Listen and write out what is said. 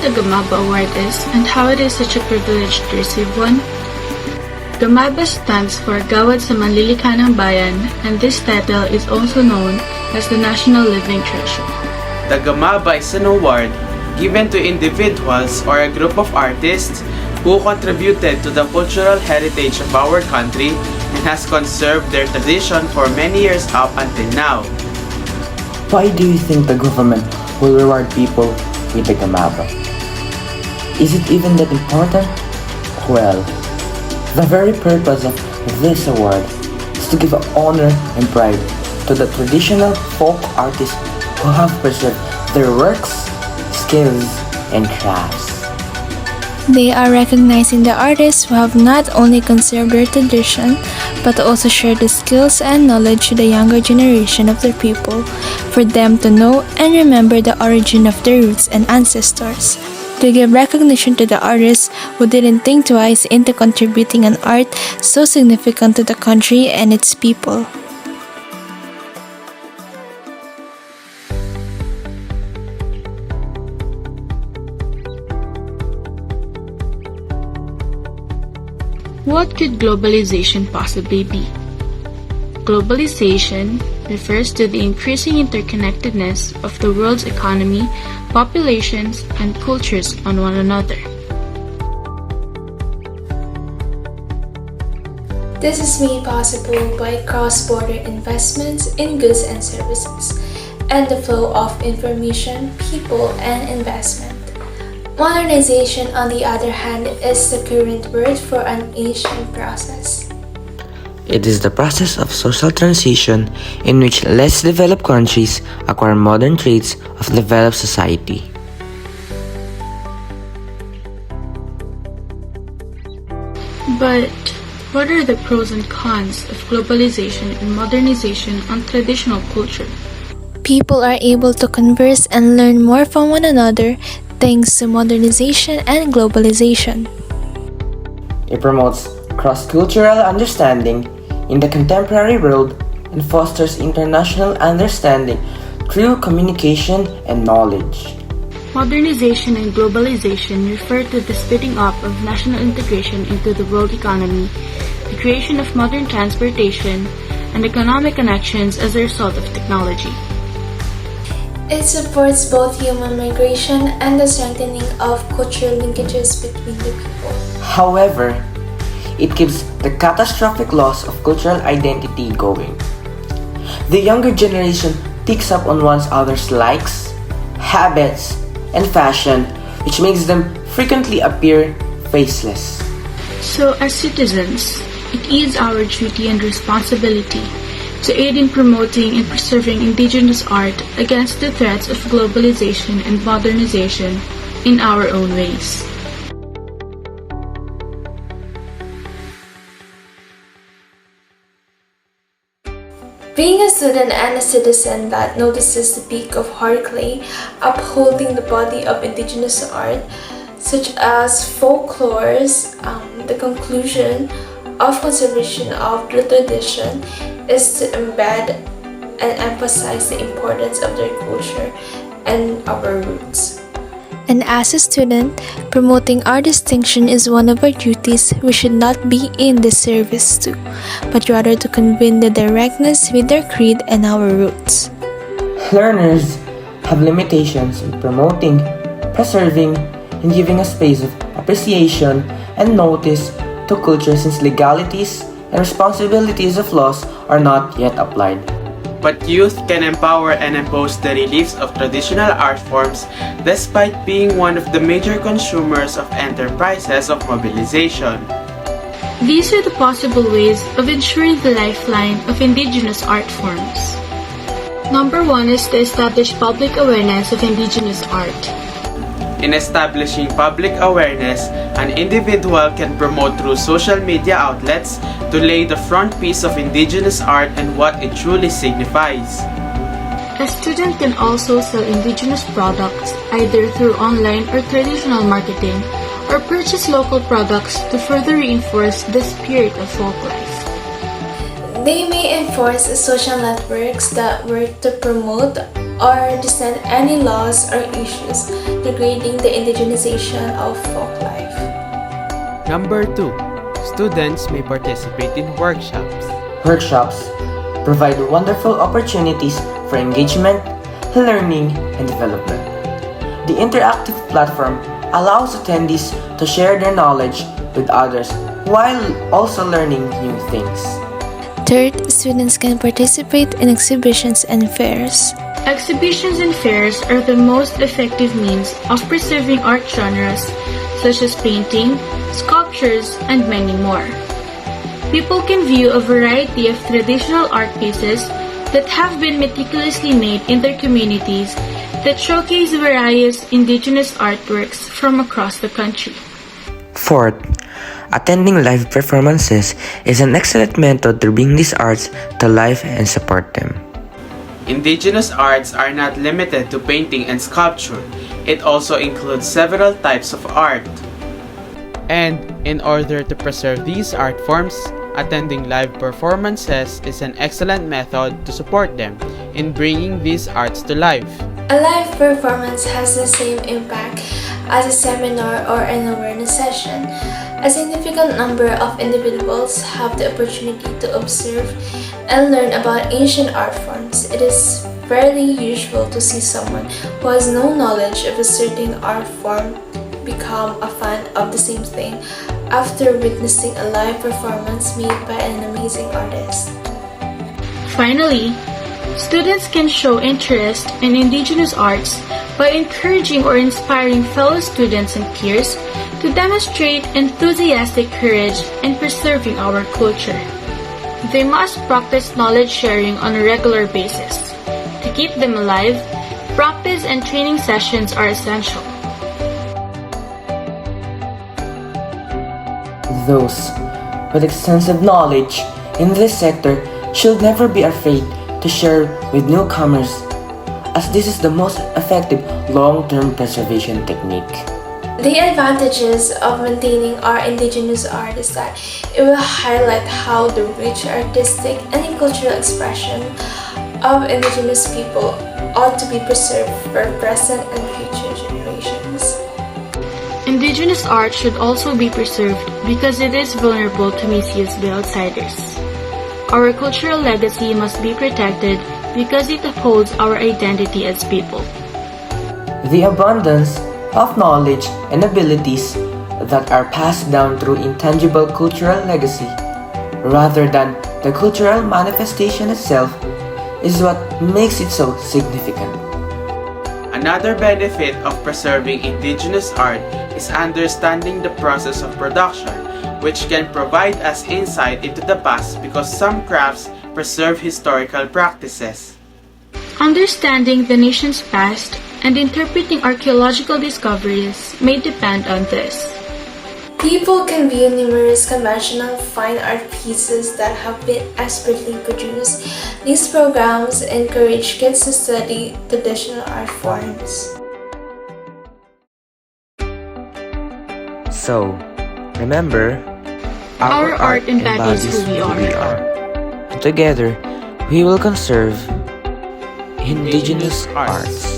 the Gamaba Award is and how it is such a privilege to receive one? Gamaba stands for Gawad sa Manlilikha ng Bayan, and this title is also known as the National Living Treasure. The Gamaba is an award given to individuals or a group of artists who contributed to the cultural heritage of our country and has conserved their tradition for many years up until now. Why do you think the government will reward people with the Gamaba? Is it even that important? Well, the very purpose of this award is to give honor and pride to the traditional folk artists who have preserved their works, skills, and crafts. They are recognizing the artists who have not only conserved their tradition, but also shared the skills and knowledge to the younger generation of their people, for them to know and remember the origin of their roots and ancestors. To give recognition to the artists who didn't think twice into contributing an art so significant to the country and its people. What could globalization possibly be? Globalization refers to the increasing interconnectedness of the world's economy, populations, and cultures on one another. This is made possible by cross-border investments in goods and services, and the flow of information, people, and investment. Modernization, on the other hand, is the current word for an ancient process. It is the process of social transition in which less developed countries acquire modern traits of developed society. But what are the pros and cons of globalization and modernization on traditional culture? People are able to converse and learn more from one another thanks to modernization and globalization. It promotes cross-cultural understanding in the contemporary world and fosters international understanding through communication and knowledge. Modernization and globalization refer to the speeding up of national integration into the world economy, the creation of modern transportation, and economic connections as a result of technology. It supports both human migration and the strengthening of cultural linkages between the people. However, it keeps the catastrophic loss of cultural identity going. The younger generation picks up on one another's likes, habits, and fashion, which makes them frequently appear faceless. So, as citizens, it is our duty and responsibility to aid in promoting and preserving indigenous art against the threats of globalization and modernization in our own ways. Being a student and a citizen that notices the peak of hard clay upholding the body of indigenous art, such as folklores, the conclusion of conservation of the tradition is to embed and emphasize the importance of their culture and our roots. And as a student, promoting our distinction is one of our duties we should not be in disservice to, but rather to convey the directness with our creed and our roots. Learners have limitations in promoting, preserving, and giving a space of appreciation and notice to culture since legalities and responsibilities of laws are not yet applied. But youth can empower and impose the reliefs of traditional art forms despite being one of the major consumers of enterprises of mobilization. These are the possible ways of ensuring the lifeline of indigenous art forms. Number 1 is to establish public awareness of indigenous art. In establishing public awareness, an individual can promote through social media outlets to lay the front piece of indigenous art and what it truly signifies. A student can also sell indigenous products either through online or traditional marketing, or purchase local products to further reinforce the spirit of folk life. They may enforce social networks that work to promote or dissent any laws or issues degrading the indigenization of folk life. Number 2. Students may participate in workshops. Workshops provide wonderful opportunities for engagement, learning, and development. The interactive platform allows attendees to share their knowledge with others while also learning new things. Third, students can participate in exhibitions and fairs. Exhibitions and fairs are the most effective means of preserving art genres such as painting, sculptures, and many more. People can view a variety of traditional art pieces that have been meticulously made in their communities that showcase various indigenous artworks from across the country. Fourth, attending live performances is an excellent method to bring these arts to life and support them. Indigenous arts are not limited to painting and sculpture. It also includes several types of art. And in order to preserve these art forms, attending live performances is an excellent method to support them in bringing these arts to life. A live performance has the same impact as a seminar or an awareness session. A significant number of individuals have the opportunity to observe and learn about ancient art forms. It is fairly usual to see someone who has no knowledge of a certain art form become a fan of the same thing after witnessing a live performance made by an amazing artist. Finally, students can show interest in indigenous arts by encouraging or inspiring fellow students and peers to demonstrate enthusiastic courage in preserving our culture. They must practice knowledge sharing on a regular basis. To keep them alive, practice and training sessions are essential. Those with extensive knowledge in this sector should never be afraid to share with newcomers, as this is the most effective long-term preservation technique. The advantages of maintaining our indigenous art is that it will highlight how the rich artistic and cultural expression of indigenous people ought to be preserved for present and future generations. Indigenous art should also be preserved because it is vulnerable to misuse by outsiders. Our cultural legacy must be protected because it upholds our identity as people. The abundance of knowledge and abilities that are passed down through intangible cultural legacy, rather than the cultural manifestation itself, is what makes it so significant. Another benefit of preserving indigenous art is understanding the process of production, which can provide us insight into the past because some crafts preserve historical practices. Understanding the nation's past and interpreting archaeological discoveries may depend on this. People can view numerous conventional fine art pieces that have been expertly produced. These programs encourage kids to study traditional art forms. So, remember, Our art embodies who we are. And together, we will conserve indigenous arts.